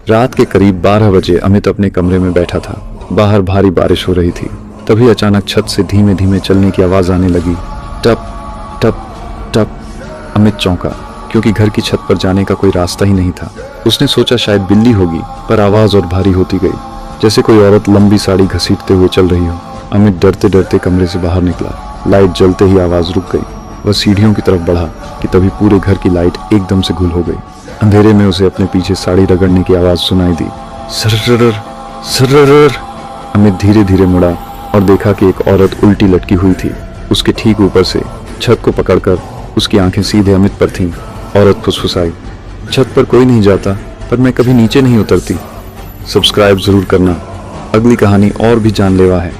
रात के करीब 12 बजे अमित अपने कमरे में बैठा था। बाहर भारी बारिश हो रही थी। तभी अचानक छत से धीमे धीमे चलने की आवाज आने लगी। टप टप टप। अमित चौंका, क्योंकि घर की छत पर जाने का कोई रास्ता ही नहीं था। उसने सोचा शायद बिल्ली होगी, पर आवाज और भारी होती गई, जैसे कोई औरत लंबी साड़ी घसीटते हुए चल रही हो। अमित डरते डरते कमरे से बाहर निकला। लाइट जलते ही आवाज रुक गई। वह सीढ़ियों की तरफ बढ़ा कि तभी पूरे घर की लाइट एकदम से गुल हो गई। अंधेरे में उसे अपने पीछे साड़ी रगड़ने की आवाज सुनाई दी। सर्रर सर्रर। अमित धीरे धीरे मुड़ा और देखा कि एक औरत उल्टी लटकी हुई थी। उसके ठीक ऊपर से छत को पकड़कर उसकी आंखें सीधे अमित पर थीं। औरत फुसफुसाई, छत पर कोई नहीं जाता, पर मैं कभी नीचे नहीं उतरती। सब्सक्राइब जरूर करना, अगली कहानी और भी जानलेवा है।